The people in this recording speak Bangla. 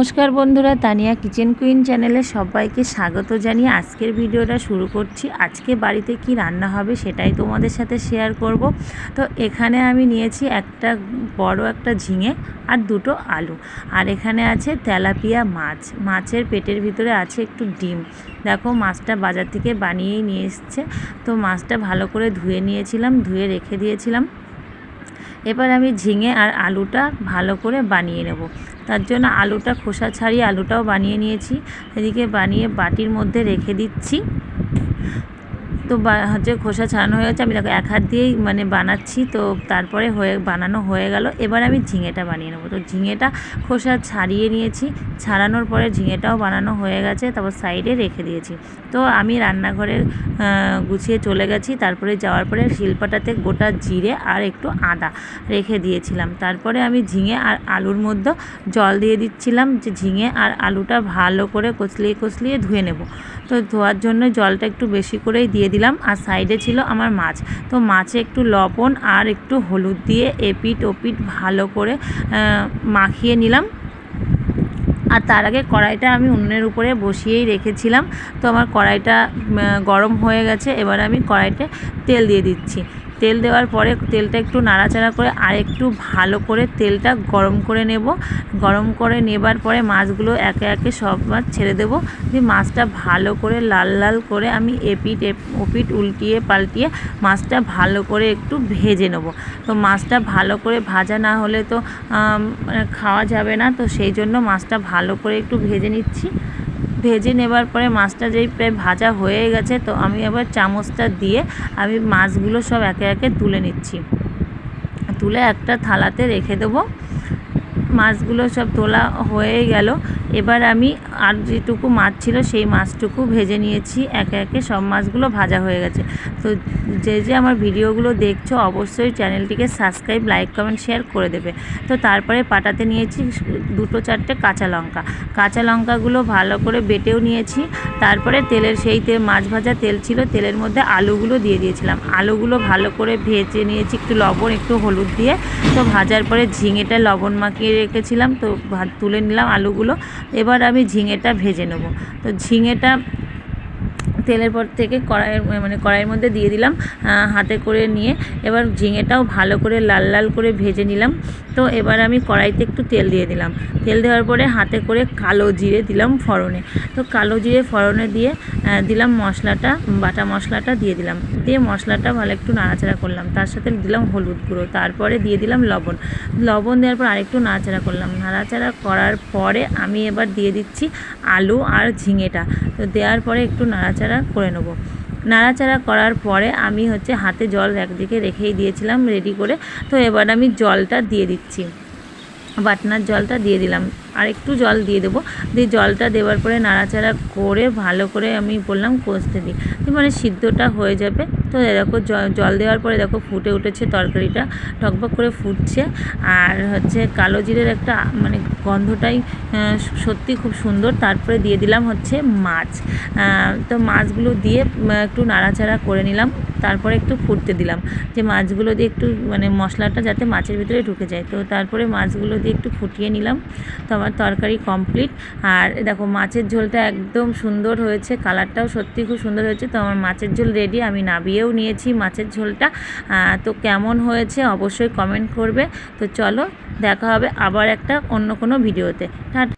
নমস্কার বন্ধুরা, তানিয়া কিচেন কুইন চ্যানেলে সবাইকে স্বাগত জানিয়ে আজকের ভিডিওটা শুরু করছি। আজকে বাড়িতে কি রান্না হবে সেটাই তোমাদের সাথে শেয়ার করব। তো এখানে আমি নিয়েছি একটা বড় একটা ঝিঙে আর দুটো আলু, আর এখানে আছে তেলাপিয়া মাছ। মাছের পেটের ভিতরে আছে একটু ডিম। দেখো মাছটা বাজার থেকে বানিয়েই নিয়ে এসছে। তো মাছটা ভালো করে ধুয়ে নিয়েছিলাম, ধুয়ে রেখে দিয়েছিলাম। এবার আমি ঝিঙে আর আলুটা ভালো করে বানিয়ে নেব। তার জন্য আলুটা খোসা ছাড়িয়ে আলুটাও বানিয়ে নিয়েছি। এদিকে বানিয়ে বাটির মধ্যে রেখে দিচ্ছি। তো খোসা ছাড়ানো হয়ে গেছে। আমি দেখো এক হাত দিয়েই বানাচ্ছি। তো তারপরে বানানো হয়ে গেল। এবার আমি ঝিঙেটা বানিয়ে নেবো। তো ঝিঙেটা খোসা ছাড়িয়ে নিয়েছি। ছাড়ানোর পরে ঝিঙেটাও বানানো হয়ে গেছে, তারপর সাইডে রেখে দিয়েছি। তো আমি রান্নাঘরে গুছিয়ে চলে গেছি। তারপরে যাওয়ার পরে শিলপাটাতে গোটা জিরে আর একটু আদা রেখে দিয়েছিলাম। তারপরে আমি ঝিঙে আর আলুর মধ্যে জল দিয়ে দিচ্ছিলাম, যে ঝিঙে আর আলুটা ভালো করে কচলিয়ে ধুয়ে নেব। তো ধোয়ার জন্য জলটা একটু বেশি করেই দিয়ে দিলাম। আর সাইডে ছিল আমার মাছ। তো মাছে একটু লবণ আর একটু হলুদ দিয়ে এপিট ওপিট ভালো করে মাখিয়ে নিলাম। আর তার আগে কড়াইটা আমি উনুনের উপরে বসিয়েই রেখেছিলাম। তো আমার কড়াইটা গরম হয়ে গেছে। এবার আমি কড়াইতে তেল দিয়ে দিচ্ছি। তেল দেওয়ার পরে তেলটা একটু নাড়াচাড়া করে আর একটু ভালো করে তেলটা গরম করে নেব। গরম করে নেবার পরে মাছগুলো একে একে সব মাছ ছেড়ে দেবো। দিয়ে মাছটা ভালো করে লাল লাল করে আমি এপিট ওপিট উল্টিয়ে পাল্টিয়ে মাছটা ভালো করে একটু ভেজে নেব। তো মাছটা ভালো করে ভাজা না হলে তো খাওয়া যাবে না। তো সেই জন্য মাছটা ভালো করে একটু ভেজে নিচ্ছি। ভেজে নেবার পরে মাছটা যেই প্রায় ভাজা হয়ে গেছে, তো আমি এবার চামচটা দিয়ে আমি মাছগুলো সব একে একে তুলে নিচ্ছি। তুলে একটা থালাতে রেখে দেবো। মাছগুলো সব তোলা হয়ে গেল। এবার আমি আর যেটুকু মাছ ছিল সেই মাছটুকু ভেজে নিয়েছি। একে একে সব মাছগুলো ভাজা হয়ে গেছে। তো যে আমার ভিডিওগুলো দেখছো অবশ্যই চ্যানেলটিকে সাবস্ক্রাইব, লাইক, কমেন্ট, শেয়ার করে দেবে। তো তারপরে পাটাতে নিয়েছি 2-4টে কাঁচা লঙ্কা। কাঁচা লঙ্কাগুলো ভালো করে বেটেও নিয়েছি। তারপরে মাছ ভাজা তেল ছিল, তেলের মধ্যে আলুগুলো দিয়ে দিয়েছিলাম। আলুগুলো ভালো করে ভেজে নিয়েছি একটু লবণ একটু হলুদ দিয়ে। তো ভাজার পরে ঝিঙেটা লবণ মাখিয়ে রেখেছিলাম, তো তুলে নিলাম আলুগুলো। এবার আমি ঝিঙেটা ভেজে নেব। তো ঝিঙেটা তেলের পর থেকে কড়াইয়ের মধ্যে দিয়ে দিলাম হাতে করে নিয়ে। এবার ঝিঙেটাও ভালো করে লাল লাল করে ভেজে নিলাম। তো এবার আমি কড়াইতে একটু তেল দিয়ে দিলাম। তেল দেওয়ার পরে হাতে করে কালো জিরে দিলাম ফোড়নে। তো কালো জিরে ফোড়নে দিয়ে দিলাম মশলাটা, বাটা মশলাটা দিয়ে দিলাম। দিয়ে মশলাটা ভালো একটু নাড়াচাড়া করলাম। তার সাথে দিলাম হলুদ গুঁড়ো। তারপরে দিয়ে দিলাম লবণ দেওয়ার পর আরেকটু নাড়াচাড়া করলাম। নাড়াচাড়া করার পরে আমি এবার দিয়ে দিচ্ছি আলু আর ঝিঙেটা। তো দেওয়ার পরে একটু নাড়াচাড়া করে নেব। নাড়াচাড়া করার পরে আমি হাতে জল একদিকে রেখেই দিয়েছিলাম রেডি করে। তো এবার আমি জলটা দিয়ে দিচ্ছি, বাটনার জলটা দিয়ে দিলাম। আর একটু জল দিয়ে দেবো। দিয়ে জলটা দেওয়ার পরে নাড়াচাড়া করে ভালো করে আমি বললাম কষতে দিই, সিদ্ধটা হয়ে যাবে। তো দেখো জল দেওয়ার পরে দেখো ফুটে উঠেছে, তরকারিটা টকবক করে ফুটছে। আর কালো জিরের একটা গন্ধটাই সত্যি খুব সুন্দর। তারপরে দিয়ে দিলাম মাছ। তো মাছগুলো দিয়ে একটু নাড়াচাড়া করে নিলাম। তারপরে একটু ফুটতে দিলাম, যে মাছগুলো দিয়ে একটু মশলাটা যাতে মাছের ভিতরে ঢুকে যায়। তো তারপরে মাছগুলো দিয়ে একটু ফুটিয়ে নিলাম। তো আমার তরকারি কমপ্লিট। আর দেখো মাছের ঝোলটা একদম সুন্দর হয়েছে, কালারটাও সত্যি খুব সুন্দর হয়েছে। তো আমার মাছের ঝোল রেডি, আমি নাবিয়েও নিয়েছি মাছের ঝোলটা। তো কেমন হয়েছে অবশ্যই কমেন্ট করবে। তো চলো দেখা হবে আবার একটা অন্য কোনো ভিডিওতে। টাটা।